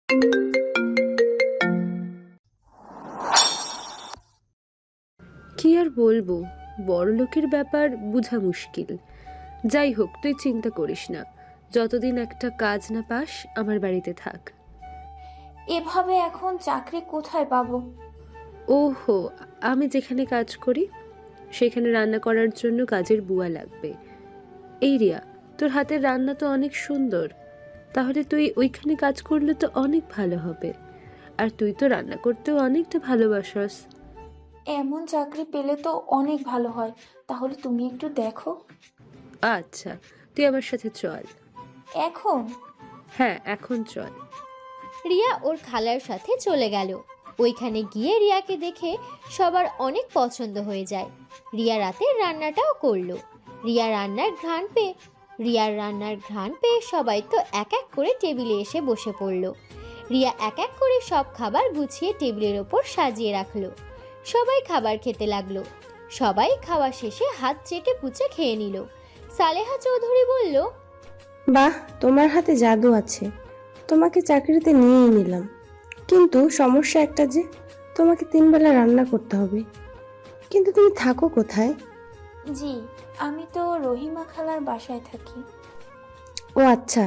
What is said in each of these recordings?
কি আর বলবো, বড়লোকের ব্যাপার বোঝা মুশকিল। যাই হোক, তুই চিন্তা করিস না, যতদিন একটা কাজ না পাস আমার বাড়িতে থাক। এভাবে এখন চাকরি কোথায় পাবো? ওহো, আমি যেখানে কাজ করি সেখানে রান্না করার জন্য কাজের বুয়া লাগবে। এই রিয়া, তোর হাতের রান্না তো অনেক সুন্দর, তাহলে তুই ওইখানে কাজ করলে তো অনেক ভালো হবে। আর তুই তো রান্না করতেও অনেকটা ভালোবাসস। এমন চাকরি পেলে তো অনেক ভালো হয়, তাহলে তুমি একটু দেখো। আচ্ছা, তুই আমার সাথে চল। এখন? হ্যাঁ, এখন চল। রিয়া ওর খালার সাথে চলে গেল। ওইখানে গিয়ে রিয়াকে দেখে সবার অনেক পছন্দ হয়ে যায়। রিয়া রাতের রান্নাটাও করলো। রিয়ার রান্নার ঘ্রাণ পেয়ে সবাই তো এক এক করে টেবিলে এসে বসে পড়ল। রিয়া এক এক করে সব খাবার গুছিয়ে টেবিলের ওপর সাজিয়ে রাখলো। সবাই খাবার খেতে লাগলো। সবাই খাওয়া শেষে হাত চেটে পুচে খেয়ে নিল। সালেহা চৌধুরী বলল, বাহ, তোমার হাতে জাদু আছে, তোমাকে চাকরিতে নিয়েই নিলাম। কিন্তু সমস্যা একটা যে তোমাকে 3 বেলা রান্না করতে হবে। কিন্তু তুমি থাকো কোথায়? জি, আমি তো রহিমা খালার বাসায় থাকি। ও আচ্ছা,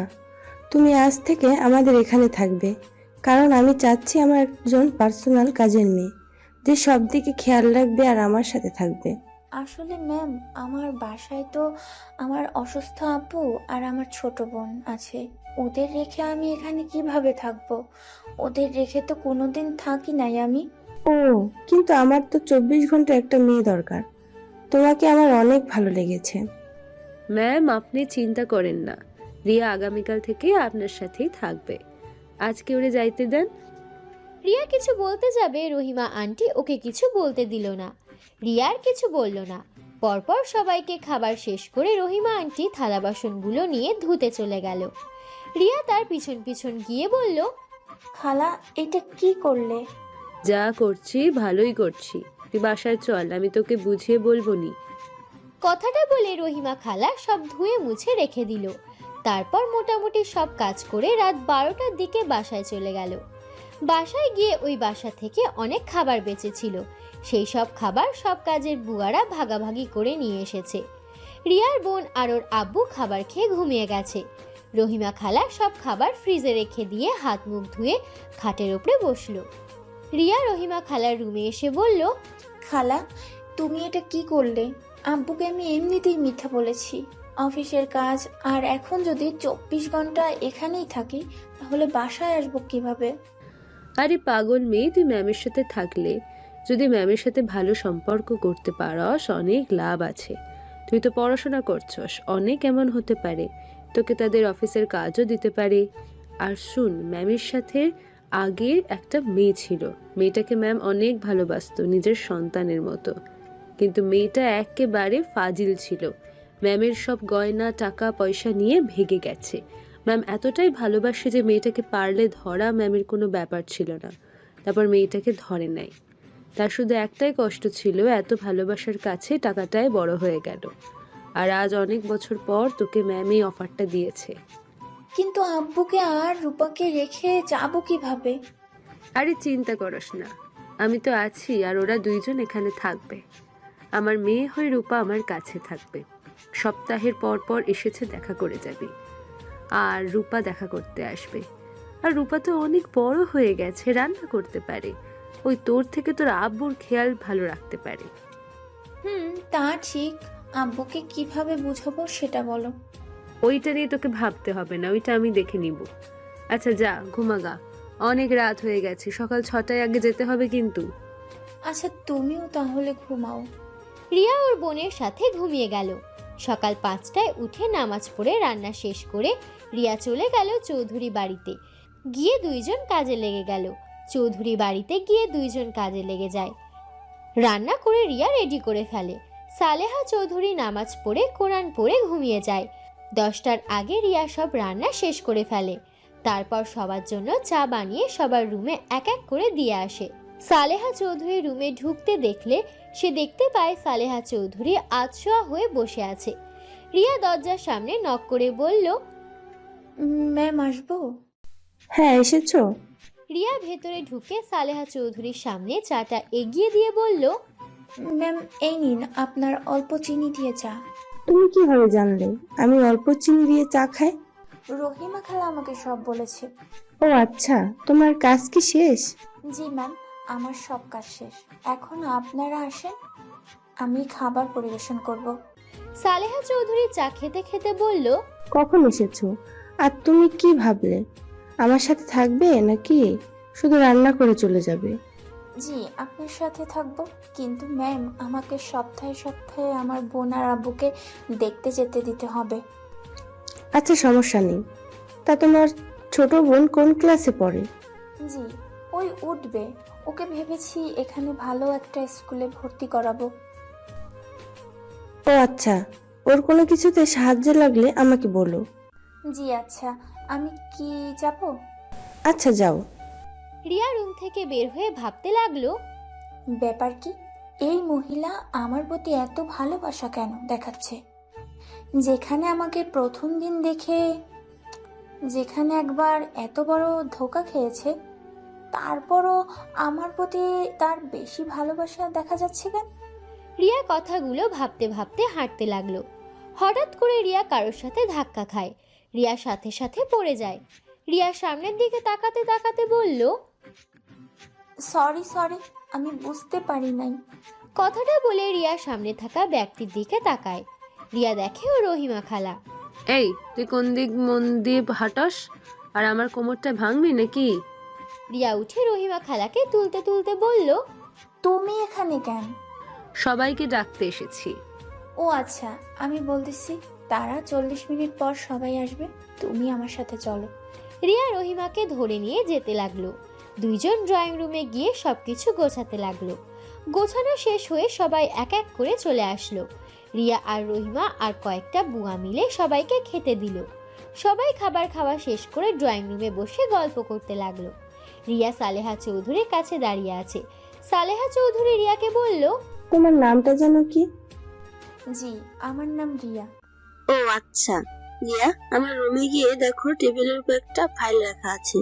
তুমি আজ থেকে আমাদের এখানে থাকবে, কারণ আমি চাচ্ছি আমার একজন পার্সোনাল কাজের মেয়ে, যে সব দিকে খেয়াল রাখবে আর আমার সাথে থাকবে। আসলে ম্যাম, আমার বাসায় তো আমার অসুস্থ আপু আর আমার ছোট বোন আছে। ওদের রেখে আমি এখানে কিভাবে থাকবো? ওদের রেখে তো কোনোদিন থাকি নাই আমি। ও, কিন্তু আমার তো 24 ঘন্টা একটা মেয়ে দরকার। তোমাকে আমার অনেক ভালো লেগেছে। ম্যাম, আপনি চিন্তা করেন না, রিয়া আগামীকাল থেকে আপনার সাথেই থাকবে। আজকে ওরে যাইতে দেন। রিয়া কিছু বলতে যাবে, রহিমা আন্টি ওকে কিছু বলতে দিল না। রিয়া আর কিছু বলল না। পরপর সবাইকে খাবার শেষ করে রহিমা আন্টি থালা বাসনগুলো নিয়ে ধুতে চলে গেল। রিয়া তার পিছন পিছন গিয়ে বলল, খালা, এটা কি করলে? যা করছি ভালোই করছি, তুই বাসায় চল, আমি তোকে বুঝিয়ে বলবো নি। কথাটা বলে রহিমা খালা সব ধুয়ে মুছে রেখে দিল। তারপর মোটামুটি সব কাজ করে রাত 12টার দিকে বাসায় চলে গেল। বাসায় গিয়ে ওই বাসা থেকে অনেক খাবার বেঁচেছিল, সেই সব খাবার সব কাজের বুয়ারা ভাগাভাগি করে নিয়ে এসেছে। রিয়ার বোন আর ওর আব্বু খাবার খেয়ে ঘুমিয়ে গেছে। রহিমা খালা সব খাবার ফ্রিজে রেখে দিয়ে হাত মুখ ধুয়ে খাটের ওপরে বসলো। রিয়া রহিমা খালার রুমে এসে বলল, খালা, তুমি এটা কি করলে? আব্বুকে আমি এমনিতেই মিথ্যা বলেছি, অফিসের কাজ। আর এখন যদি 24 ঘন্টা এখানেই থাকি, তাহলে বাসায় আসবো কিভাবে? আরে পাগল মেয়ে, তুই ম্যামের সাথে থাকলে, যদি ম্যামের সাথে ভালো সম্পর্ক করতে পারস, অনেক লাভ আছে। তুই তো পড়াশোনা করছস, অনেক এমন হতে পারে তোকে তাদের অফিসের কাজও দিতে পারে। আর শুন, ম্যামের সাথে আগের একটা মেয়ে ছিল, মেয়েটাকে ম্যাম অনেক ভালোবাসতো, নিজের সন্তানের মতো। কিন্তু মেয়েটা একেবারে ফাজিল ছিল, ম্যামের সব গয়না টাকা পয়সা নিয়ে ভেগে গেছে। ম্যাম এতটাই ভালোবাসে যে মেয়েটাকে পারলে ধরা ম্যামের কোনো ব্যাপার ছিল না। তারপর মেয়েটাকে ধরে নেয়। তার শুধু একটাই কষ্ট ছিল, এত ভালোবাসার কাছে টাকাটাই বড় হয়ে গেল। আর আজ অনেক বছর পর তোকে ম্যাম এই অফারটা দিয়েছে। কিন্তু আব্বুকে আর রূপাকে রেখে যাবো কিভাবে? আরে চিন্তা করস না, আমি তো আছি, আর ওরা দুইজন এখানে থাকবে। আমার মেয়ে হয়ে রূপা আমার কাছে থাকবে, সপ্তাহের পর পর এসেছে দেখা করে যাবে। আর রূপা দেখা করতে আসবে। আর রূপা তো অনেক বড় হয়ে গেছে, রান্না করতে পারে। ওই তোর থেকে তোর আব্বুর খেয়াল ভালো রাখতে পারে। তা ঠিক। আব্বুকে কিভাবে বুঝাবো সেটা বলো। ওইটা নিয়ে তোকে ভাবতে হবে না, ওইটা আমি দেখে নিব। আচ্ছা যা, ঘুমাগা, অনেক রাত হয়ে গেছে, সকাল 6টায় আগে যেতে হবে কিন্তু। আচ্ছা, তুমিও তাহলে ঘুমাও। রিয়া ওর বোনের সাথে ঘুমিয়ে গেল। সকাল 5টায় উঠে নামাজ পড়ে রান্না শেষ করে রিয়া চলে গেল চৌধুরী বাড়িতে। গিয়ে দুইজন কাজে লেগে গেল। চৌধুরী বাড়িতে গিয়ে দুইজন কাজে লেগে যায়। রান্না করে রিয়া রেডি করে ফেলে। সালেহা চৌধুরী নামাজ পড়ে কোরআন পড়ে ঘুমিয়ে যায়। 10টার আগে রিয়া সব রান্না শেষ করে ফেলে। তারপর সবার জন্য চা বানিয়ে সবার রুমে এক এক করে দিয়ে আসে। সালেহা চৌধুরী রুমে ঢুকতে দেখলে সে দেখতে পায় সালেহা চৌধুরী আধশোয়া হয়ে বসে আছে। রিয়া দরজার সামনে নক করে বলল, ম্যাম, আসবো? হ্যাঁ, এসেছো? রিয়া ভেতরে ঢুকে সালেহা চৌধুরীর সামনে চাটা এগিয়ে দিয়ে বলল, ম্যাম, এই নিন আপনার অল্প চিনি দিয়ে চা। তুমি কিভাবে জানলে আমি অল্প চিনি দিয়ে চা খাই? রহিমা খালা আমাকে সব বলেছে। ও আচ্ছা, তোমার কাজ কি শেষ? জি ম্যাম, আমার সব কাজ শেষ। এখন আপনারা আসেন, আমি খাবার পরিবেশন করব। সালেহা চৌধুরী চা খেতে খেতে বলল, কখন এসেছো? আর তুমি কি ভাবলে আমার সাথে থাকবে নাকি শুধু রান্না করে চলে যাবে? জি, আপনার সাথে থাকবো, কিন্তু ম্যাম আমাকে সপ্তাহে সপ্তাহে আমার বোন আর আব্বুকে দেখতে যেতে দিতে হবে। আচ্ছা, সমস্যা নেই। তা তোমার ছোট বোন কোন ক্লাসে পড়ে? জি, ওই উঠবে। ওকে ভেবেছি এখানে ভালো একটা স্কুলে ভর্তি করাবো। ও আচ্ছা, ওর কোনো কিছুতে সাহায্য লাগলে আমাকে বলো। জি আচ্ছা, আমি কি যাব? আচ্ছা, যাও। রিয়া রুম থেকে বের হয়ে ভাবতে লাগলো, ব্যাপার কি? এই মহিলা আমার প্রতি এত ভালোবাসা কেন দেখাচ্ছে? যেখানে আমাকে প্রথম দিন দেখে, যেখানে একবার এত বড় ধোঁকা খেয়েছে, তারপরও আমার প্রতি তার বেশি ভালোবাসা দেখা যাচ্ছে কেন? রিয়া কথাগুলো ভাবতে ভাবতে হাঁটতে লাগলো। হঠাৎ করে রিয়া কারোর সাথে ধাক্কা খায়। রিয়া সাথে সাথে পড়ে যায়। রিয়া সামনের দিকে তাকাতে তাকাতে বলল, সরি সরি, আমি বুঝতে পারি নাই। কথাটা বলে রিয়া সামনে থাকা ব্যক্তির দিকে তাকায়। রিয়া দেখে ও রহিমা খালা। এই, তুই কোন দিক মন দিয়ে হাঁটস? আর আমার কোমরটা ভাঙবি নাকি? রিয়া উঠে রহিমা খালাকে তুলতে তুলতে বলল, তুমি এখানে কেন? সবাইকে ডাকতে এসেছি। ও আচ্ছা, আমি বলতেছি তারা 40 মিনিট পর সবাই আসবে, তুমি আমার সাথে চলো। রিয়া রহিমাকে ধরে নিয়ে যেতে লাগলো। দুইজন ড্রয়িং রুমে গিয়ে সবকিছু গোছাতে লাগলো। গোছানো শেষ হয়ে সবাই এক এক করে চলে আসলো। রিয়া আর রহিমা আর কয়েকটা বুয়া মিলে সবাইকে খেতে দিল। সবাই খাবার খাওয়া শেষ করে ড্রয়িং রুমে বসে গল্প করতে লাগলো। রিয়া সালেহা চৌধুরীর কাছে দাঁড়িয়ে আছে। সালেহা চৌধুরী রিয়াকে বলল, তোমার নামটা যেন কি? জি, আমার নাম রিয়া। ও আচ্ছা, রিয়া, আমার রুমে গিয়ে দেখো টেবিলের উপর একটা ফাইল রাখা আছে,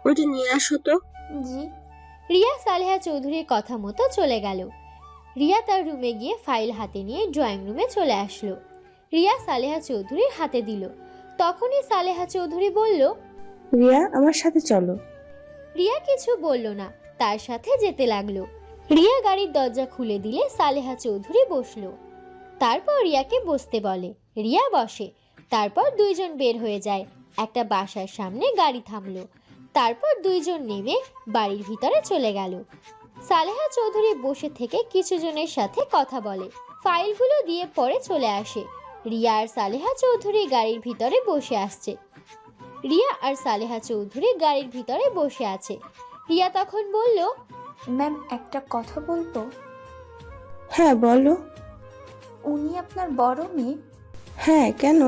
ওটা নিয়ে আসো তো। জি। রিয়া সালেহা চৌধুরীর কথা মতো চলে গেল। রিয়া তার রুমে গিয়ে ফাইল হাতে নিয়ে ড্রয়িং রুমে চলে আসলো। রিয়া সালেহা চৌধুরীর হাতে দিল। তখনই সালেহা চৌধুরী বলল, রিয়া, আমার সাথে চলো। রিয়া কিছু বলল না, তার সাথে যেতে লাগলো। রিয়া গাড়ির দরজা খুলে দিলে সালেহা চৌধুরী বসলো। তারপর রিয়াকে বসতে বলে। রিয়া বসে। তারপর দুইজন বের হয়ে যায়। একটা বাসার সামনে গাড়ি থামলো। তারপর দুইজন নেমে বাড়ির ভিতরে চলে গেল। সালেহা চৌধুরী বসে থেকে কিছু জনের সাথে কথা বলে। ফাইলগুলো দিয়ে পরে চলে আসে। রিয়া আর সালেহা চৌধুরী গাড়ির ভিতরে বসে আসছে। রিয়া আর সালেহা চৌধুরী গাড়ির ভিতরে বসে আছে। রিয়া তখন বলল, ম্যাম, একটা কথা বলবো? হ্যাঁ, বলো। উনি আপনার বড় মেয়ে? হ্যাঁ, কেন?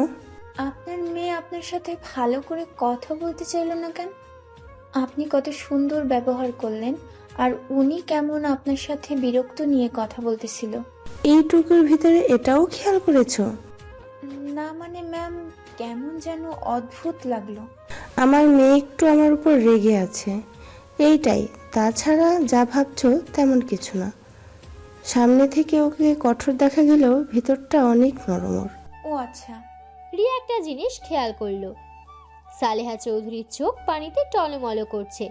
আপনার মেয়ে আপনার সাথে ভালো করে কথা বলতে চাইল না কেন? আপনি কত সুন্দর ব্যবহার করলেন, আর উনি কেমন আপনার সাথে বিরক্ত নিয়ে কথা বলতেছিল। এইটুকুর ভিতরে এটাও খেয়াল করেছো? না মানে ম্যাম, কেমন যেন অদ্ভুত লাগলো। আমার মেয়ে একটু আমার উপর রেগে আছে, এইটাই। তাছাড়া যা ভাবছো তেমন কিছু না। সামনে থেকে ওকে কঠোর দেখা গেলেও ভিতরটা অনেক নরম ওর। ও আচ্ছা। রিয়া একটা জিনিস খেয়াল করলো। সালেহা চৌধুরীর চোখ পানিতে টলমল করছে।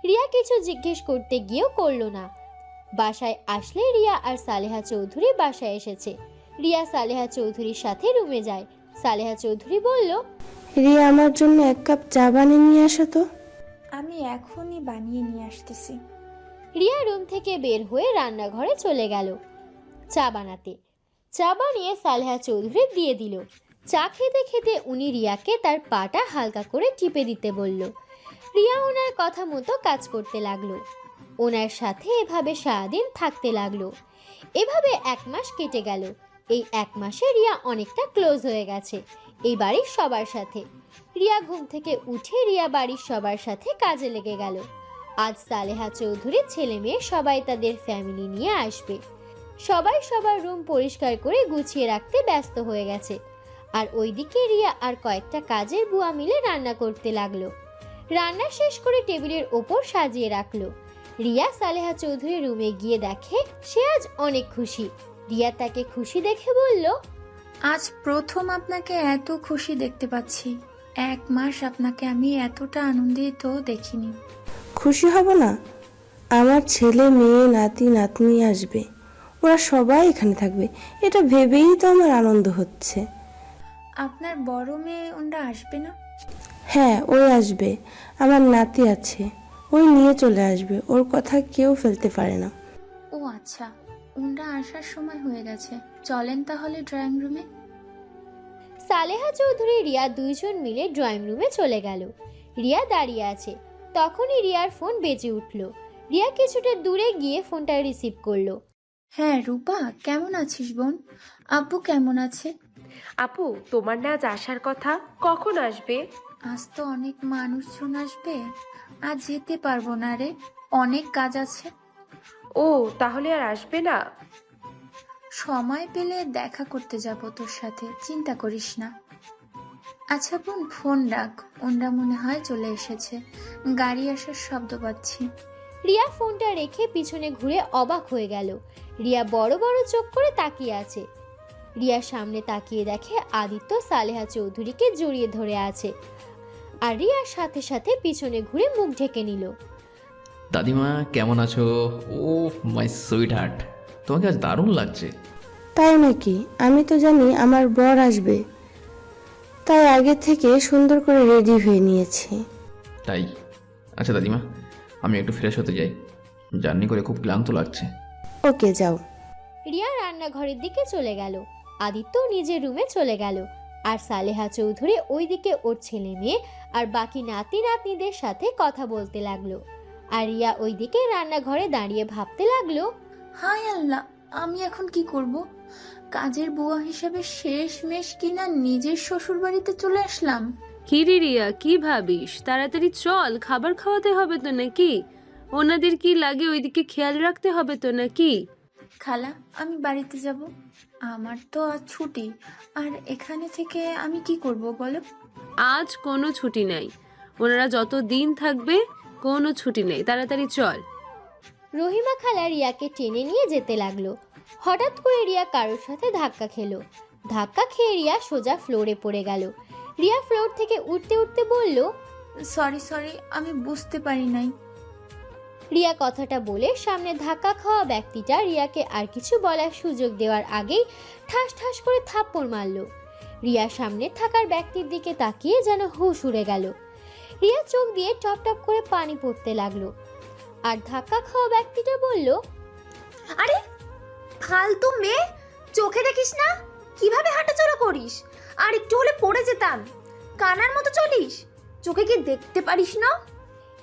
রিয়া কিছু জিজ্ঞেস করতে গিয়েও করলো না। বাসায় আসলে রিয়া আর সালেহা চৌধুরী বাসায় এসেছে। রিয়া সালেহা চৌধুরীর সাথে রুমে যায়। সালেহা চৌধুরী বলল, রিয়া, আমার জন্য 1 কাপ চা বানিয়ে নিয়ে আসো তো। আমি এখনই বানিয়ে নিয়ে আসতেছি। রিয়া রুম থেকে বের হয়ে রান্নাঘরে চলে গেল চা বানাতে। চা বানিয়ে সালেহা চৌধুরী দিয়ে দিল। চা খেতে খেতে উনি রিয়াকে তার পাটা হালকা করে টিপে দিতে বলল। রিয়া ওনার কথা মতো কাজ করতে লাগলো। ওনার সাথে এভাবে সারাদিন থাকতে লাগলো। এভাবে 1 মাস কেটে গেল। এই 1 মাসে রিয়া অনেকটা ক্লোজ হয়ে গেছে এই বাড়ির সবার সাথে। রিয়া ঘুম থেকে উঠে রিয়া বাড়ির সবার সাথে কাজে লেগে গেল। আজ সালেহা চৌধুরীর ছেলে মেয়ে সবাই তাদের ফ্যামিলি নিয়ে আসবে। সবাই সবার রুম পরিষ্কার করে গুছিয়ে রাখতে ব্যস্ত হয়ে গেছে। আর ওইদিকে রিয়া আর কয়েকটা কাজের বুয়া মিলে রান্না করতে লাগলো। রান্না শেষ করে টেবিলের ওপর সাজিয়ে রাখলো। রিয়া সালেহা চৌধুরীর রুমে গিয়ে দেখে সে আজ অনেক খুশি। রিয়া তাকে খুশি দেখে বলল, আজ প্রথম আপনাকে এত খুশি দেখতে পাচ্ছি। 1 মাস আপনাকে আমি এতটা আনন্দিত দেখিনি। খুশি হব না? আমার ছেলে মেয়ে নাতি নাতনি আসবে, ওরা সবাই এখানে থাকবে, এটা ভেবেই তো আমার আনন্দ হচ্ছে। আপনার বড় মেয়ে ওনরা আসবে না? হ্যাঁ, ওই আসবে। আমার নাতি আছে, ওই নিয়ে চলে আসবে, ওর কথা কেউ ফেলতে পারে না। ও আচ্ছা, ওনরা আসার সময় হয়ে গেছে, চলেন তাহলে ড্রয়িং রুমে। সালেহা চৌধুরী রিয়া দুইজন মিলে ড্রয়িং রুমে চলে গেল। রিয়া দাঁড়িয়ে আছে, তখনই রিয়ার ফোন বেজে উঠল। রিয়া কিছুটা দূরে গিয়ে ফোনটা রিসিভ করলো। হ্যাঁ রূপা, কেমন আছিস বোন? আব্বু কেমন আছে? আপু, তোমার না আজ আসার কথা, কখন আসবে? আজ তো অনেক মানুষজন আসবে, আজ যেতে পারবো না রে, অনেক কাজ আছে। ও, তাহলে আর আসবে না? সময় পেলে দেখা করতে যাব তোর সাথে, চিন্তা করিস না। আচ্ছা বোন, ফোন রাখ, ওনরা মনে হয় চলে এসেছে, গাড়ি আসার শব্দ পাচ্ছি। রিয়া ফোনটা রেখে পিছনে ঘুরে অবাক হয়ে গেল। রিয়া বড় বড় চোখ করে তাকিয়ে আছে। রিয়ার সামনে তাকিয়ে দেখে আদিত্য সালেহা চৌধুরীকে জড়িয়ে ধরে আছে, আর রিয়ার সাথে সাথে পিছনে ঘুরে মুখ ঢেকে নিল। দাদিমা কেমন আছো? ও মাই সুইট হার্ট, তোমাকে আজ দারুণ লাগছে। তাই নাকি? আমি তো জানি আমার বর আসবে, তাই আগে থেকে সুন্দর করে রেডি হয়ে নিয়েছি। তাই? আচ্ছা দাদিমা, আমি একটু ফ্রেশ হতে যাই, জার্নি করে খুব ক্লান্ত লাগছে। ওকে, যাও। রিয়া রান্নাঘরের দিকে চলে গেল, আদিত্য নিজের রুমে চলে গেল, আর সালেহা চৌধুরী ওইদিকে ওর ছেলে মেয়ে আর বাকি নাতি নাতনিদের সাথে কথা বলতে লাগলো। আর রিয়া ওইদিকে রান্নাঘরে দাঁড়িয়ে ভাবতে লাগলো, হায় আল্লাহ, আমি এখন কি করব? কাজের বুয়া হিসেবে শেষমেশ কিনা নিজের শ্বশুর বাড়িতে চলে আসলাম। কি রে রিয়া, কি ভাবিস? তাড়াতাড়ি চল, খাবার খাওয়াতে হবে তো নাকি? ওনাদের কি লাগে ওইদিকে খেয়াল রাখতে হবে তো নাকি? খালা, আমি বাড়িতে যাব, আমার তো আজ ছুটি, আর এখানে থেকে আমি কি করব বলো? আজ কোনো ছুটি নাই, ওনারা যত দিন থাকবে কোনো ছুটি নেই, তাড়াতাড়ি চল। রহিমা খালা রিয়াকে টেনে নিয়ে যেতে লাগলো। হঠাৎ করে রিয়া কারোর সাথে ধাক্কা খেলো। ধাক্কা খেয়ে রিয়া সোজা ফ্লোরে পড়ে গেল। রিয়া ফ্লোর থেকে উঠতে উঠতে বলল, সরি, আমি বুঝতে পারি নাই। রিয়া কথাটা বলে সামনে ধাক্কা খাওয়া ব্যক্তিটা রিয়াকে আর কিছু বলার সুযোগ দেওয়ার আগেই ঠাস ঠাস করে থাপ্পড় মারল। রিয়া সামনে থাকার ব্যক্তির দিকে তাকিয়ে যেন হুঁশ উড়ে গেল। রিয়া চোখ দিয়ে টপ টপ করে পানি পড়তে লাগলো। আর ধাক্কা খাওয়া ব্যক্তিটা বলল, আরে ফালতু মেয়ে, চোখে দেখিস না কিভাবে হাঁটাচলা করিস? আর একটু হলে পড়ে যেতাম, কানার মতো চলিস, চোখে কি দেখতে পারিস না?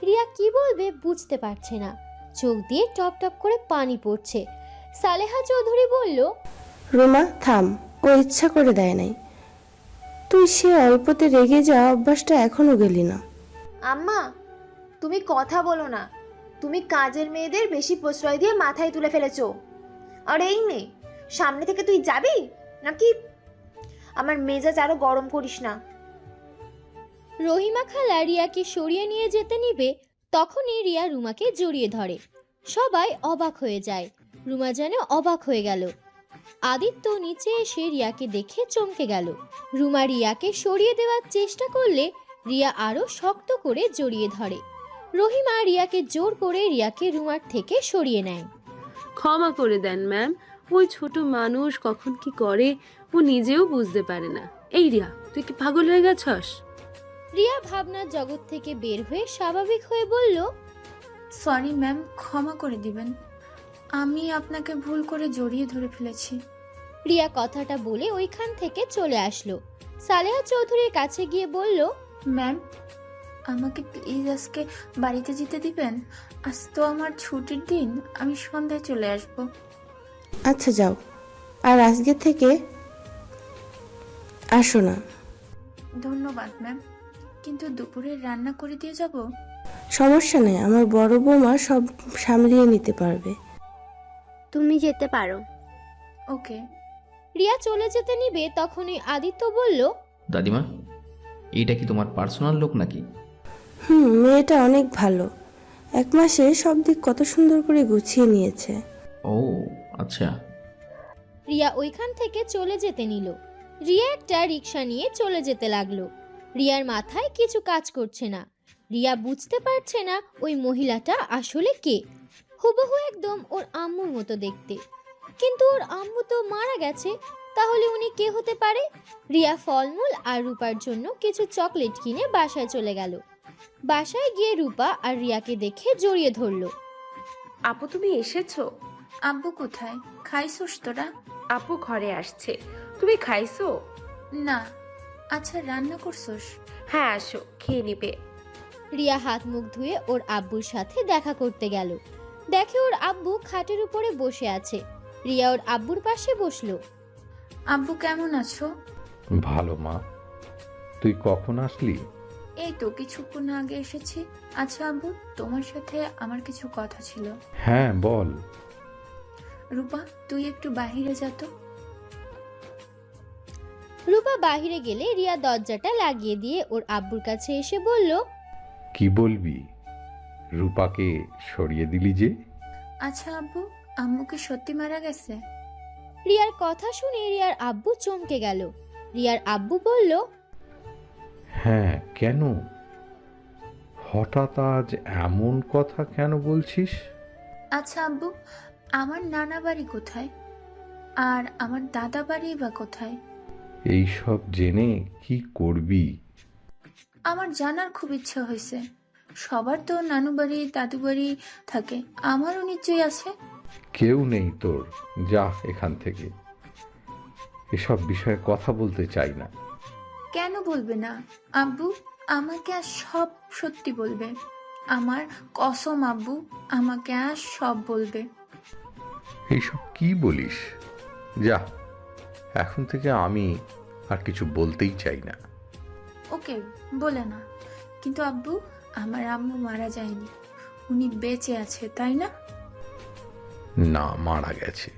রিয়া কি বলবে বুঝতে পারছে না, চোখ দিয়ে টপ টপ করে পানি পড়ছে। সালেহা চৌধুরী বলল, রুমা থাম, ও ইচ্ছা করে দেয় নাই। তুই সে অল্পতে রেগে যাওয়া অভ্যাসটা এখনো গেলি না। আম্মা, তুমি কথা বলো না, তুমি কাজের মেয়েদের বেশি প্রশ্রয় দিয়ে মাথায় তুলে ফেলেছো। আর এই মেয়ে, সামনে থেকে তুই যাবি নাকি? আমার মেজাজ আরো গরম করিস না। রহিমা খালা রিয়াকে সরিয়ে নিয়ে যেতে নিবে, তখনই রিয়া রুমাকে জড়িয়ে ধরে। সবাই অবাক হয়ে যায়, রুমা যেন অবাক হয়ে গেল। আদিত্য নিচে এসে রিয়াকে দেখে চমকে গেল। রুমা রিয়াকে সরিয়ে দেওয়ার চেষ্টা করলে রিয়া আরো শক্ত করে জড়িয়ে ধরে। রহিমা রিয়াকে জোর করে রিয়াকে রুমার থেকে সরিয়ে নেয়। ক্ষমা করে দেন ম্যাম, ওই ছোট মানুষ কখন কি করে ও নিজেও বুঝতে পারে না। এই রিয়া, তুই কি পাগল হয়ে গেছস? রিয়া ভাবনার জগৎ থেকে বের হয়ে স্বাভাবিক হয়ে বলল, সরি ম্যাম, ক্ষমা করে দিবেন, আমি আপনাকে ভুল করে জড়িয়ে ধরে ফেলেছি। রিয়া কথাটা বলে ওইখান থেকে চলে আসলো। সালেহা চৌধুরীর কাছে গিয়ে বলল, ম্যাম, আমাকে প্লিজ আজকে বাড়িতে যেতে দিবেন, আজ তো আমার ছুটির দিন, আমি সন্ধ্যায় চলে আসব। আচ্ছা যাও, আর আজকে থেকে আসো না। ধন্যবাদ ম্যাম, কিন্তু দুপুরে রান্না করে দিয়ে যাব। সমস্যা নেই, আমার বড় বৌমা সব সামলিয়ে নিতে পারবে। তুমি যেতে পারো। ওকে। রিয়া চলে যেতে নিবে, তখনই আদিত্য বলল, দাদিমা, এইটা কি তোমার পার্সোনাল লোক নাকি? মেয়েটা অনেক ভালো। 1 মাসে সব দিক কত সুন্দর করে গুছিয়ে নিয়েছে। ও আচ্ছা। রিয়া ওইখান থেকে চলে যেতে নিল। রিয়া একটা রিক্সা নিয়ে চলে যেতে লাগলো। রিয়ার মাথায় কিছু কাজ করছে না। রিয়া বুঝতে পারছে না ওই মহিলাটা আসলে কে। হুবহু একদম ওর আম্মুর মতো দেখতে, কিন্তু ওর আম্মু তো মারা গেছে। তাহলে উনি কে হতে পারে? রিয়া ফলমূল আর রূপার জন্য কিছু চকলেট কিনে বাসায় চলে গেল। বাসায় গিয়ে রূপা আর রিয়াকে দেখে জড়িয়ে ধরলো। আপু তুমি এসেছো? আব্বু কোথায়? খাইছোস তোরা? আপু ঘরে আসছে। তুমি খাইছো? না। আচ্ছা, রান্না করছোস? হ্যাঁ আসো, খেয়ে নিবে। রিয়া হাত মুখ ধুয়ে ওর আব্বুর সাথে দেখা করতে গেল। দেখে ওর আব্বু খাটের উপরে বসে আছে। রিয়া ওর আব্বুর পাশে বসলো। আব্বু কেমন আছো? ভালো মা, তুই কখন আসলি? এই তো কিছুক্ষণ আগে এসেছি। আচ্ছা আব্বু, তোমার সাথে আমার কিছু কথা ছিল। হ্যাঁ বল। রূপা, তুই একটু বাহিরে যা তো। রূপা বাহিরে গেলে রিয়া দরজাটা লাগিয়ে দিয়ে ওর আব্বুর কাছে এসে বলল, কি বলবি? রূপাকে সরিয়ে দিলি যে? আচ্ছা আব্বু, আম্মু কি সত্যি মারা গেছে? রিয়ার কথা শুনে রিয়ার আব্বু চমকে গেল। রিয়ার আব্বু বলল, হ্যাঁ, কেন? হঠাৎ আজ এমন কথা কেন বলছিস? আচ্ছা আব্বু, আমার নানা বাড়ি কোথায় আর আমার দাদা বাড়ি বা কোথায়? এইসব জেনে কি করবি? আমার জানার খুব ইচ্ছা হয়েছে। সবার তো নানু বাড়ি দাদু বাড়ি থাকে, আমারও নিশ্চয়ই আছে। কেউ নেই তোর, যা এখান থেকে। এসব বিষয়ে কথা বলতে চাই না। কেন বলবে না আব্বু? আমাকে আজ সব সত্যি বলবে। আমার কসম আব্বু, আমাকে আজ সব বলবে। এইসব কি বলিস? যা, এখন থেকে আমি আর কিছু বলতেই চাই না। ওকে, বলে না। কিন্তু আব্বু, আমার আম্মু মারা যায়নি, উনি বেঁচে আছে, তাই না? না, মারা গেছে।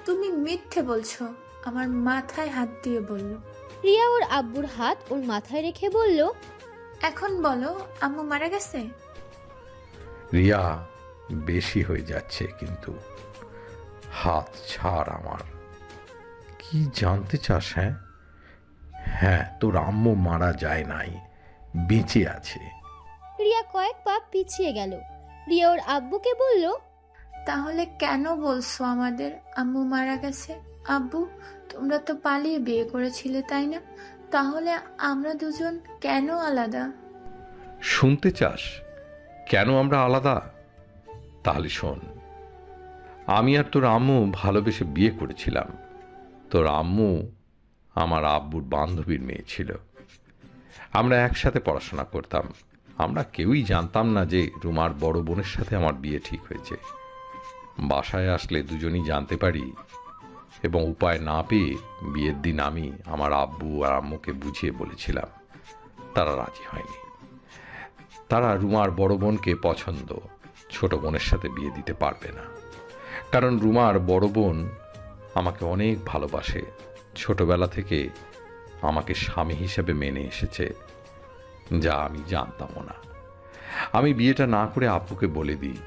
তুমি মিথ্যে বলছো। আমার মাথায় হাত দিয়ে বলল। রিয়া ওর আব্বুর হাত ওর মাথায় রেখে বলল, এখন বলো, আম্মু মারা গেছে? রিয়া, বেশি হয়ে যাচ্ছে কিন্তু। হাত ছাড় আমার। কি জানতে চাস? হ্যাঁ হ্যাঁ, তোর আম্মু মারা যায় নাই, বেঁচে আছে। রিয়া কয়েক পা পিছিয়ে গেল। রিয়া ওর আব্বুকে বলল, তাহলে কেন বলছো আমাদের আম্মু মারা গেছে? আব্বু, তোমরা তো পালিয়ে বিয়ে করেছিলে, তাই না? তাহলে আমরা দুজন কেন আলাদা? শুনতে চাস কেন আমরা আলাদা? তাহলে শোন। আমি আর তোর আম্মু ভালোবেসে বিয়ে করেছিলাম। তোর আম্মু আমার আব্বুর বান্ধবীর মেয়ে ছিল। আমরা একসাথে পড়াশোনা করতাম। আমরা কেউই জানতাম না যে রুমার বড় বোনের সাথে আমার বিয়ে ঠিক হয়েছে। বাসায় আসলে দুজনই জানতে পারি, এবং উপায় না পেয়ে বিয়ের দিন আমি আমার আব্বু আর আম্মুকে বুঝিয়ে বলেছিলাম। তারা রাজি হয়নি। তারা রুমার বড় বোনকে পছন্দ, ছোট বোনের সাথে বিয়ে দিতে পারবে না। কারণ রুমার বড় বোন আমাকে অনেক ভালোবাসে, ছোটবেলা থেকে আমাকে স্বামী হিসেবে মেনে এসেছে, যা আমি জানতামও না। আমি বিয়েটা না করে আব্বুকে বলে দিই,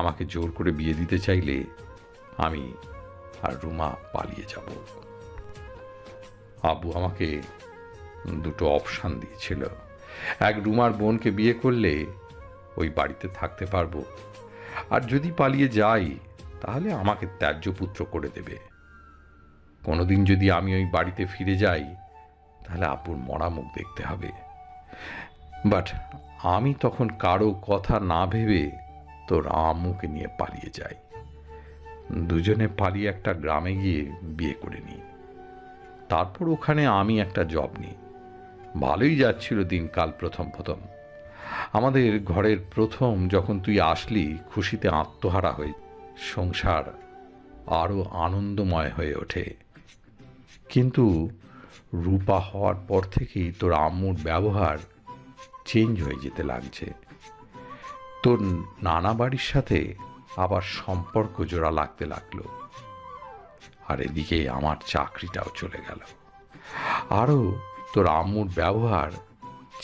আমাকে জোর করে বিয়ে দিতে চাইলে আমি আর রুমা পালিয়ে যাব। আব্বু আমাকে দুটো অপশান দিয়েছিল। এক, রুমার বোনকে বিয়ে করলে ওই বাড়িতে থাকতে পারবো, আর যদি পালিয়ে যাই তাহলে আমাকে ত্যায্য পুত্র করে দেবে। কোনোদিন যদি আমি ওই বাড়িতে ফিরে যাই তাহলে আব্বুর মরা মুখ দেখতে হবে। বাট আমি তখন কারো কথা না ভেবে তোর আম্মুকে নিয়ে পালিয়ে যাই। দুজনে পালিয়ে একটা গ্রামে গিয়ে বিয়ে করে নিই। তারপর ওখানে আমি একটা জব নিই। ভালোই যাচ্ছিল দিনকাল। প্রথম আমাদের ঘরের প্রথম যখন তুই আসলি, খুশিতে আত্মহারা হয়ে সংসার আরও আনন্দময় হয়ে ওঠে। কিন্তু রূপা হওয়ার পর থেকেই তোর আম্মুর ব্যবহার চেঞ্জ হয়ে যেতে লাগছে। তোর নানা বাড়ির সাথে আবার সম্পর্ক জোড়া লাগতে লাগলো, আর এদিকে আমার চাকরিটাও চলে গেল। আরও তোর আম্মুর ব্যবহার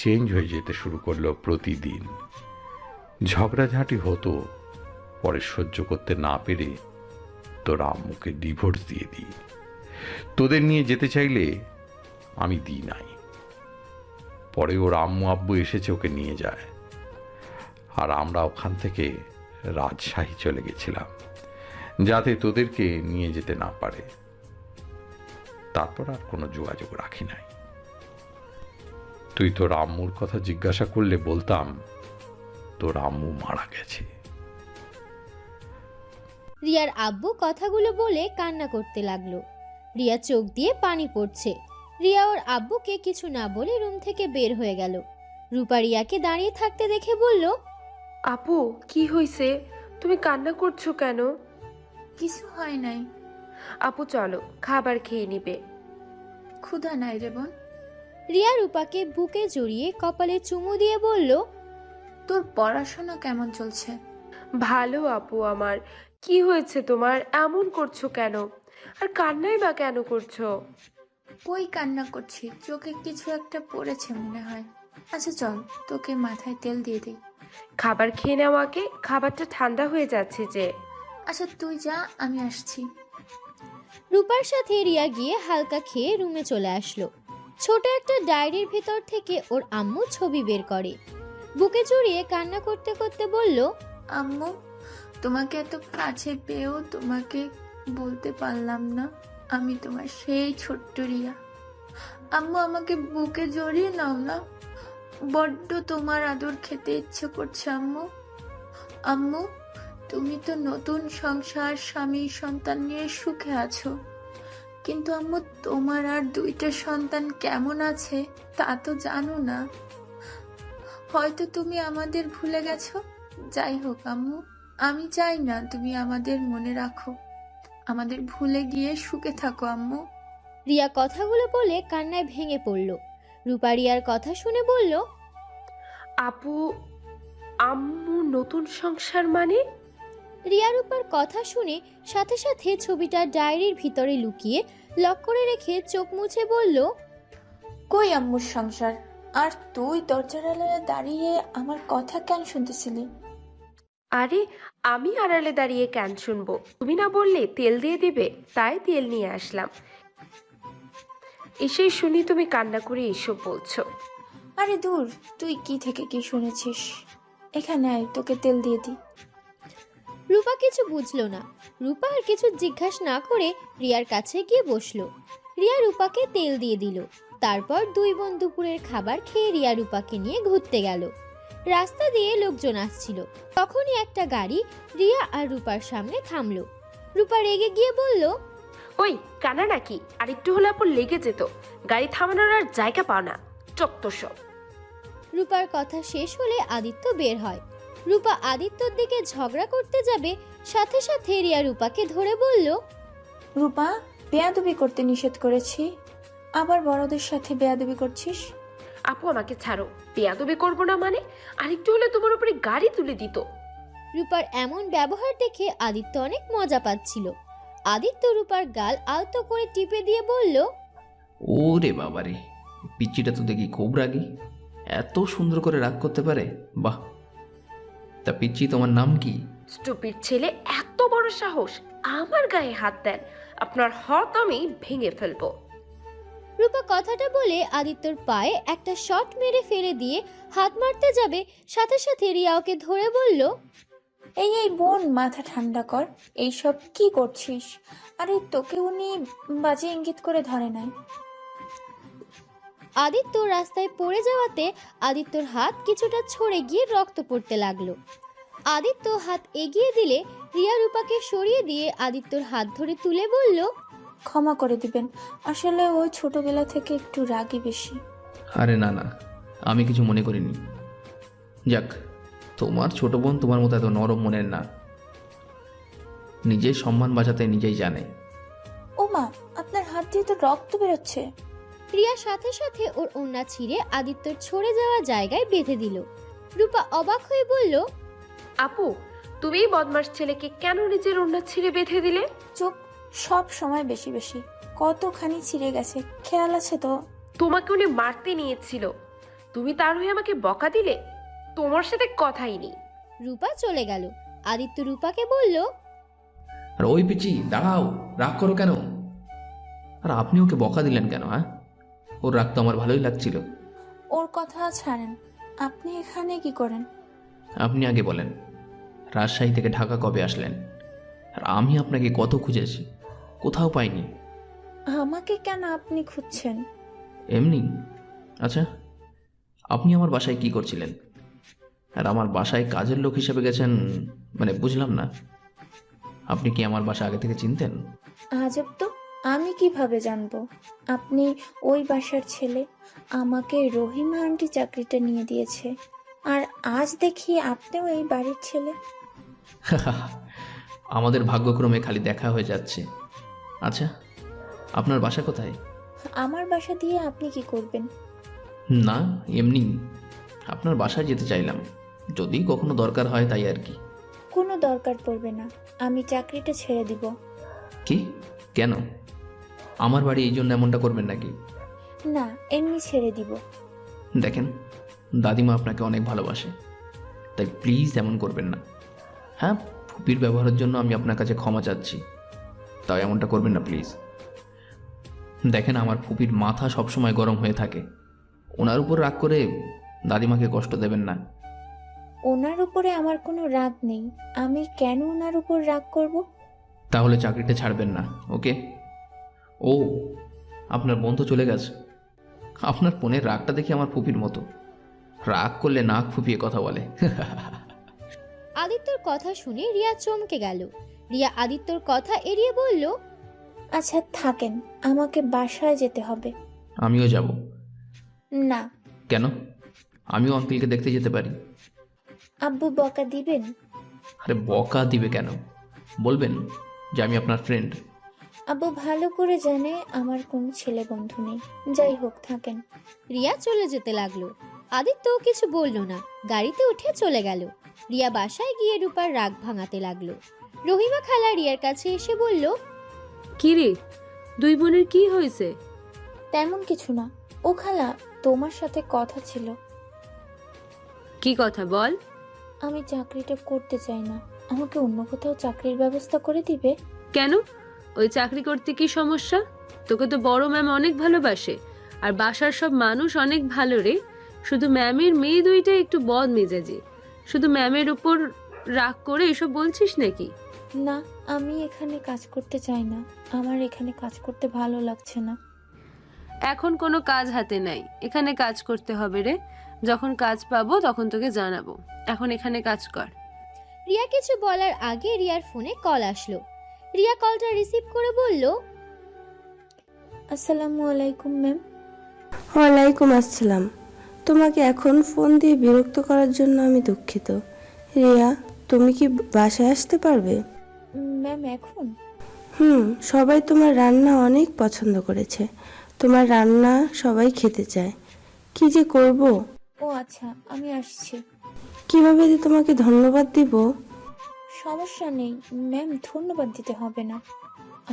চেঞ্জ হয়ে যেতে শুরু করলো প্রতিদিন। ঝগড়াঝাঁটি হতো, পরে সহ্য করতে না পেরে তোর আম্মুকে ডিভোর্স দিয়ে দিই। তোদের নিয়ে যেতে চাইলে আমি দিই নাই। পরে ওর আম্মু আব্বু এসেছে ওকে নিয়ে যায়, আর আমরা ওখান থেকে রাজশাহী চলে গেছিলাম যাতে তোদেরকে নিয়ে যেতে না পারে। তারপর আর কোনো যোগাযোগ রাখি নাই। তুই তোর আম্মুর কথা জিজ্ঞাসা করলে বলতাম তোর আম্মু মারা গেছে। রিয়ার আব্বু কথাগুলো বলে কান্না করতে লাগলো। রিয়া চোখ দিয়ে পানি পড়ছে। রিয়া ওর আব্বুকে কিছু না বলে রুম থেকে বের হয়ে গেল। রূপা রিয়াকে দাঁড়িয়ে থাকতে দেখে বলল, আপু কি হয়েছে? তুমি কান্না করছো কেন? কিছু হয় নাই। আপু চলো, খাবার খেয়ে নিবে। ক্ষুধা নাই রে বোন। রিয়া রূপাকে বুকে জড়িয়ে কপালে চুমু দিয়ে বলল, তোর পড়াশোনা কেমন চলছে? ভালো আপু আমার। কি হয়েছে তোমার? এমন করছো কেন? আর কান্নাই বা কেন করছো? কই কান্না করছি, চোখে কিছু একটা পড়েছে মনে হয়। আচ্ছা চল, তোকে মাথায় তেল দিয়ে দিই। খাবার খেয়ে নাও আগে, খাবারটা ঠান্ডা হয়ে যাচ্ছে যে। আচ্ছা তুই যা, আমি আসছি। রূপার সাথে রিয়া গিয়ে হালকা খেয়ে রুমে চলে আসলো। ছোট একটা ডায়েরির ভিতর থেকে ওর আম্মু ছবি বের করে। বুকে জড়িয়ে কান্না করতে করতে বলল, আম্মু, তোমাকে এত কাছে পেয়েও তোমাকে বলতে পারলাম না আমি তোমার সেই ছোট্ট রিয়া। আম্মু, আমাকে বুকে জড়িয়ে নাও না, বড্ড তোমার আদর খেতে ইচ্ছে করছে আম্মু। আম্মু, তুমি তো নতুন সংসার, স্বামী, সন্তান নিয়ে সুখে আছো, কিন্তু আম্মু তোমার আর 2টা সন্তান কেমন আছে তা তো জানো না। হয়তো তুমি আমাদের ভুলে গেছো। যাই হোক আম্মু, আমি চাই না তুমি আমাদের মনে রাখো। আমাদের ভুলে গিয়ে সুখে থাকো আম্মু। রিয়া কথাগুলো বলে কান্নায় ভেঙে পড়ল। রূপা রিয়ার কথা শুনে বলল, আপু, আম্মু নতুন সংসার মানে? রিয়া রূপার কথা শুনে সাথে সাথে ছবিটা ডায়েরির ভিতরে লুকিয়ে লক করে রেখে চোখ মুছে বলল, কই আম্মুর সংসার? আর তুই দরজার আড়ালে দাঁড়িয়ে আমার কথা কেন শুনতেছিলি? আরে আমি আড়ালে দাঁড়িয়ে কেন শুনবো? তুমি না বললে তেল দিয়ে দিবে, তাই তেল নিয়ে আসলাম। এসেই শুনি তুমি কান্না করে এসব বলছো। আরে দূর, তুই কি থেকে কি শুনেছিস? এখানে আয়, তোকে তেল দিয়ে দিই। রূপা কিছু বুঝলো না। রূপা আর কিছু জিজ্ঞাসা না করে রিয়ার কাছে গিয়ে বসলো। রিয়া রূপাকে তেল দিয়ে দিল। তারপর দুই বোন দুপুরের খাবার খেয়ে রিয়া রূপাকে নিয়ে ঘুরতে গেল। রাস্তা দিয়ে লোকজন আসছিল। তখনই একটা গাড়ি রিয়া আর রূপার সামনে থামলো। রূপা রেগে গিয়ে বলল, ওই কানা নাকি? আর একটু হলে আপু লেগে যেত। গাড়ি থামানোর আর জায়গা পাও না, চত্ব সব। রূপার কথা শেষ হলে আদিত্য বের হয়। রূপা আদিত্যর দিকে ঝগড়া করতে যাবে, সাথে সাথে রিয়া রূপাকে ধরে বলল, রূপা, বেয়াদবি করতে নিষেধ করেছি, আবার বড়দের সাথে বেয়াদবি করছিস। আপু আমাকে ছাড়ো। বেয়াদবি করবো না মানে? আর একটু হলে তোমার উপরে গাড়ি তুলে দিত। রূপার এমন ব্যবহার দেখে আদিত্য অনেক মজা পাচ্ছিল। আদিত্য রূপার গাল আলতো করে টিপে দিয়ে বলল, ওরে বাবারে, পিচ্চিটা তো দেখি খুব রাগী। এত সুন্দর করে রাগ করতে পারে, বাহ। তা পিচ্চি, তোমার নাম কি? স্টুপিড ছেলে, এত বড় সাহস আমার গায়ে হাত দেন! আপনার হাত আমি ভেঙে ফেলবো। রূপা কথাটা বলে আদিত্যর পায়ে একটা শট মেরে ফেলে দিয়ে হাত মারতে যাবে, সাথে সাথে রিয়া ওকে ধরে বলল, এই এই বোন, মাথা ঠান্ডা কর, এইসব কি করছিস? আরে তোকে উনি বাজে ইঙ্গিত করে ধরে নাই। আদিত্য রাস্তায় পড়ে যাওয়াতে আদিত্যর হাত কিছুটা ছড়ে গিয়ে রক্ত পড়তে লাগলো। আদিত্য হাত এগিয়ে দিলে রিয়া রূপাকে সরিয়ে দিয়ে আদিত্যর হাত ধরে তুলে বলল, ক্ষমা করে দিবেন, আসলে ওই ছোটবেলা থেকে একটু রাগী বেশি। আরে না না, আমি কিছু মনে করিনি। যাক, তোমার ছোট বোন তোমার মতো এত নরম মনের না। নিজের সম্মান বাঁচাতে নিজেই জানে। ও মা, আপনার হাত দিয়ে তো রক্ত বেরোচ্ছে। রিয়া সাথে সাথে ওর ওড়না ছিঁড়ে আদিত্যর ছড়ে যাওয়া জায়গায় বেঁধে দিল। রূপা অবাক হয়ে বলল, আপু, তুমি বদমাস ছেলেকে কেন নিজের ওড়না ছিঁড়ে বেঁধে দিলে? চুপ, সব সময় বেশি বেশি। কতখানি ছিঁড়ে গেছে খেয়াল আছে তো? তোমাকে উনি মারতে নিয়েছিল, তুমি তার হয়ে আমাকে বকা দিলে? তোমার সাথে কথাই নেই। রূপা চলে গেল। আদিত্য রূপাকে বলল, আর ওই পিচি দাঁড়াও, রাগ করো কেন? আর আপনি ওকে বকা দিলেন কেন? হ্যাঁ, ওর রাগ তো আমার ভালোই লাগছিল। ওর কথা ছাড়েন, আপনি এখানে কি করেন? আপনি আগে বলেন, রাজশাহী থেকে ঢাকা কবে আসলেন? আর আমি আপনাকে কত খুঁজেছি, কোথাও পাইনি। আমাকে কেন আপনি খুঁজছেন? এমনি। আচ্ছা, আপনি আমার বাসায় কি করছিলেন? আর আমার বাসায় কাজের লোক হিসেবে গেছেন, মানে বুঝলাম না। আপনি কি আমার বাসা আগে থেকে চিনতেন? আজব তো, আমি কিভাবে জানবো আপনি ওই বাসার ছেলে? আমাকে রহিমা আন্টি চাকরিটা নিয়ে দিয়েছে, আর আজ দেখি আপনিও এই বাড়ির ছেলে। আমাদের ভাগ্যক্রমে খালি দেখা হয়ে যাচ্ছে। আচ্ছা, আপনার বাসা কোথায়? আমার বাসা দিয়ে আপনি কি করবেন? না, এমনি আপনার বাসায় যেতে চাইলাম, যদি কখনো দরকার হয় তাই আর কি। কোনো দরকার পড়বে না, আমি চাকরিটা ছেড়ে দিব। কি? কেন? আমার বাড়ি এই জন্য এমনটা করবেন নাকি? না, এমনি ছেড়ে দিব। দেখেন, দাদিমা আপনাকে অনেক ভালোবাসে, তাই প্লিজ এমন করবেন না। হ্যাঁ, ফুপির ব্যবহারের জন্য আমি আপনার কাছে ক্ষমা চাচ্ছি, তাই এমনটা করবেন না প্লিজ। দেখেন, আমার ফুপির মাথা সবসময় গরম হয়ে থাকে, ওনার উপর রাগ করে দাদিমাকে কষ্ট দেবেন না। ওনার উপরে আমার কোনো রাগ নেই, আমি কেন ওনার উপর রাগ করব? তাহলে চাকরিটা ছাড়বেন না, ওকে? ও, আপনার বন্ধু চলে গেছে। আপনার বোনের রাগটা দেখি আমার ফুপির মতো, রাগ করলে নাক ফুপিয়ে কথা বলে। আদিত্যর কথা শুনে রিয়া চমকে গেল। রিয়া আদিত্যর কথা এড়িয়ে বলল, আচ্ছা থাকেন, আমাকে বাসায় যেতে হবে। আমিও যাব। না। কেন? আমিও আঙ্কেলকে দেখতে যেতে পারি। আব্বু বকা দিবেন? আরে বকা দিবে কেন? বলবেন যে আমি আপনার ফ্রেন্ড। আব্বু ভালো করে জানে আমার কোনো ছেলে বন্ধু নেই। যাই হোক, থাকেন। রিয়া চলে যেতে লাগলো। আদিত্য কিছু বলল না, গাড়িতে উঠে চলে গেল। রিয়া বাসায় গিয়ে রূপার রাগ ভাঙাতে লাগলো। রহিমা খালা রিয়ার কাছে এসে বলল, কি রে, দুই বোনের কি হয়েছে? তেমন কিছু না। ও খালা, তোমার সাথে কথা ছিল। কি কথা বল? আমি চাকরিটা করতে চাই না, আমাকে অন্য কোথাও চাকরির ব্যবস্থা করে দিবে? কেন? ওই চাকরি করতে কি সমস্যা? তোকে তো বড় ম্যাম অনেক ভালোবাসে, আর বাসার সব মানুষ অনেক ভালো রে। শুধু ম্যামের মেয়ে দুইটা একটু বদ মেজাজি, শুধু ম্যামের উপর রাগ করে এসব বলছিস নাকি? না, আমি এখানে কাজ করতে চাই না, আমার এখানে কাজ করতে ভালো লাগছে না। এখন কোনো কাজ হাতে নাই, এখানে কাজ করতে হবে রে। যখন কাজ পাবো তখন তোকে জানাবো, এখন এখানে কাজ কর। রিয়া কিছু বলার আগে রিয়ার ফোনে কল আসলো। রিয়া কলটা রিসিভ করে বলল, আসসালামু আলাইকুম ম্যাম। ওয়ালাইকুম আসসালাম। তোমাকে এখন ফোন দিয়ে বিরক্ত করার জন্য আমি দুঃখিত। রিয়া, তুমি কি বাসায় আসতে পারবে? ম্যাম এখন? সবাই তোমার রান্না অনেক পছন্দ করেছে, তোমার রান্না সবাই খেতে চায়। কি যে করব? ও আচ্ছা, আমি আসছি। কিভাবে যে তোমাকে ধন্যবাদ দিব। সমস্যা নেই ম্যাম, ধন্যবাদ দিতে হবে না।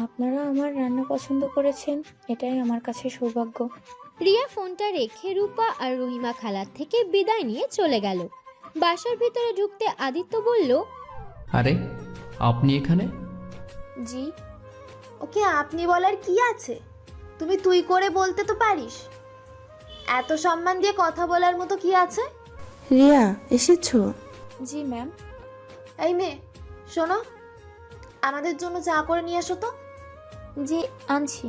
আপনারা আমার রান্না পছন্দ করেছেন, এটাই আমার কাছে সৌভাগ্য। রিয়া ফোনটা রেখে রূপা আর রহিমা খালার থেকে বিদায় নিয়ে চলে গেল। বাসার ভিতরে ঢুকতে আদিত্য বলল, আরে, আপনি এখানে? জি। ওকে আপনি বলার কি আছে? তুমি তুই করে বলতে তো পারিস। এত সম্মান দিয়ে কথা বলার মতো কি আছে? রিয়া, এসেছো? জি ম্যাম। এই মেয়ে, শোনো, আমাদের জন্য চা করে নিয়ে আসো তো। জি, আনছি।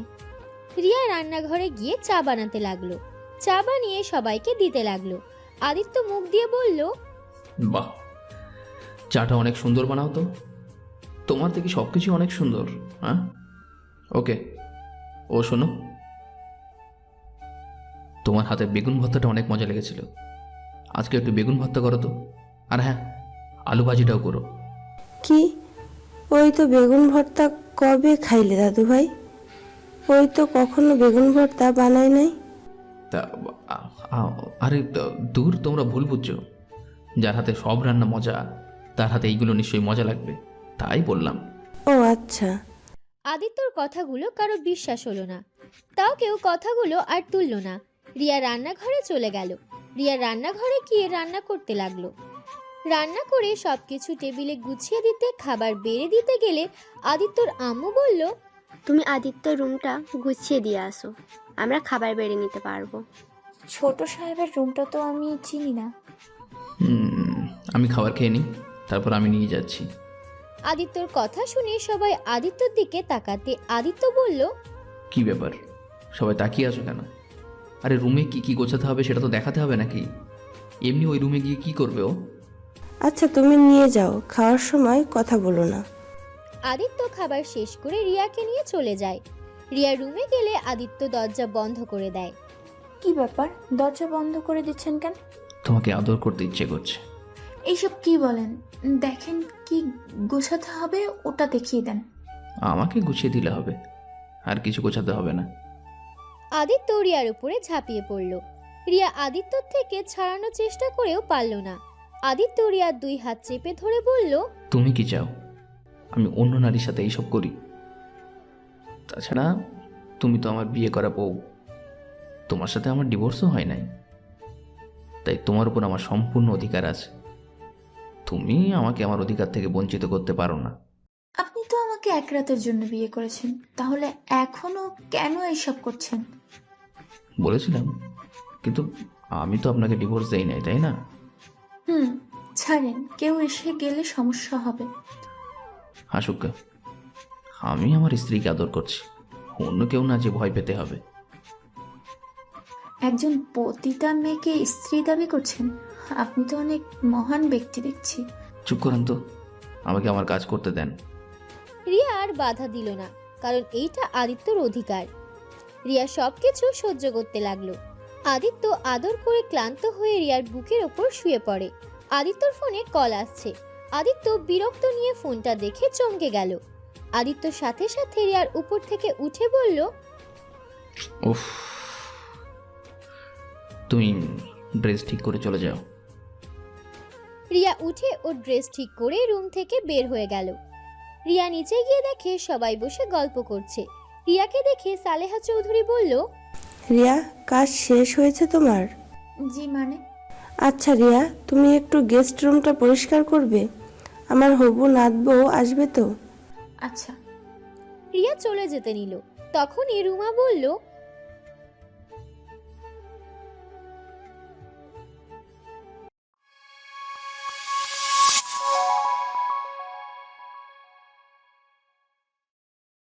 রিয়া রান্নাঘরে গিয়ে চা বানাতে লাগলো। চা বানিয়ে সবাইকে দিতে লাগলো। আদিত্য মুখ দিয়ে বলল, বাহ, চাটা অনেক সুন্দর বানাও তো। তোমার দেখি সব কিছু অনেক সুন্দর। হ্যাঁ, ওকে। ও শোনো, তোমার হাতে বেগুন ভর্তাটা অনেক মজা লেগেছিল, আজকে একটু বেগুন ভর্তা করো তো। আর হ্যাঁ, আলু ভাজিটাও করো। কি? ওই তো বেগুন ভর্তা কবে খাইলে দাদু ভাই? ওই তো কখনো বেগুন ভর্তা বানাই নাই। তা আরে দূর, তোমরা ভুল বুঝছো। যার হাতে সব রান্না মজা, তার হাতে এইগুলো নিশ্চয়ই মজা লাগবে, তাই বললাম। ও আচ্ছা। আদিত্যর কথাগুলো কারো বিশ্বাস হলো না, তাও কেউ কথাগুলো আর তুলল না। রিয়া রান্নাঘরে চলে গেল। রিয়া রান্নাঘরে গিয়ে রান্না করতে লাগলো। রান্না করে সবকিছু টেবিলে গুছিয়ে দিতে, খাবার বেড়ে দিতে গেলে আদিত্যর আম্মু বলল, তুমি আদিত্যর রুমটা গুছিয়ে দিয়ে আসো, আমরা খাবার বেড়ে নিতে পারবো। ছোট সাহেবের রুমটা তো আমি চিনি না। আমি খাবার খেয়ে নিই, তারপর আমি নিয়ে যাচ্ছি। আদিত্যর কথা শুনে সবাই আদিত্যর দিকে তাকাতে আদিত্য বলল, কি ব্যাপার, সবাই তাকিয়ে আছো কেন? আরে রুমে কি কি গোছাতে হবে সেটা তো দেখাতে হবে নাকি? এমনি ওই রুমে গিয়ে কি করবে ও? আচ্ছা তুমি নিয়ে যাও, খাওয়ার সময় কথা বলো না। আদিত্য খাবার শেষ করে রিয়াকে নিয়ে চলে যায়। রিয়া রুমে গেলে আদিত্য দরজা বন্ধ করে দেয়। কি ব্যাপার, দরজা বন্ধ করে দিচ্ছেন কেন? তোমাকে আদর করতে ইচ্ছে করছে। এইসব কি বলেন? দেখেন কি গোছাতে হবে ওটা দেখিয়ে দেন। আমাকে গুছিয়ে দিলে হবে, আর কিছু গোছাতে হবে না। আদিত্য রিয়ার উপরে ঝাঁপিয়ে পড়ল। রিয়া আদিত্যর থেকে ছাড়ানোর চেষ্টা করেও পারল না। আদিত্য রিয়ার 2 হাত চেপে ধরে বলল, তুমি কি চাও আমি অন্য নারীর সাথে এইসব করি? তাছাড়া তুমি তো আমার বিয়ে করা বউ, তোমার সাথে আমার ডিভোর্সও হয় নাই, তাই তোমার উপর আমার সম্পূর্ণ অধিকার আছে। তুমি আমাকে আমার অধিকার থেকে বঞ্চিত করতে পারো না। আপনি তো আমাকে এক রাতের জন্য বিয়ে করেছেন, তাহলে এখনো কেন এইসব করছেন? বলেছিলাম, কিন্তু আমি তো আপনাকে ডিভোর্স দেই নাই, তাই না? ছাড়েন, কেউ এসে গেলে সমস্যা হবে। হাসুকা, আমি আমার স্ত্রীকে আদর করছি, অন্য কেউ না যে ভয় পেতে হবে। একজন পতিতা মেয়েকে স্ত্রী দাবি করছেন? আপনি তো অনেক মহান ব্যক্তি দেখছি। চুপ করেন তো, আমাকে আমার কাজ করতে দেন। রিয়া আর বাধা দিল না, কারণ এইটা আদিত্যর অধিকার। রিয়া সবকিছু সহ্য করতে লাগলো। আদিত্য আদর করে ক্লান্ত হয়ে রিয়ার বুকের ওপর শুয়ে পড়ে। আদিত্যর ফোনে কল আসছে। আদিত্য বিরক্ত নিয়ে ফোনটা দেখে চমকে গেল। আদিত্য সাথে সাথে রিয়ার উপর থেকে উঠে বলল, উফ, তুমি ড্রেস ঠিক করে চলে যাও। রিয়া উঠে ওর ড্রেস ঠিক করে রুম থেকে বের হয়ে গেল। রিয়া নিচে গিয়ে দেখে সবাই বসে গল্প করছে। রিয়াকে দেখে সালেহা চৌধুরী বলল, রিয়া, কাজ শেষ হয়েছে তোমার? জি মানে? আচ্ছা রিয়া, তুমি একটু গেস্ট রুমটা পরিষ্কার করবে, আমার হবু নাত বউ আসবে তো। আচ্ছা। রিয়া চলে যেতে নিল। তখনই রুমা বলল,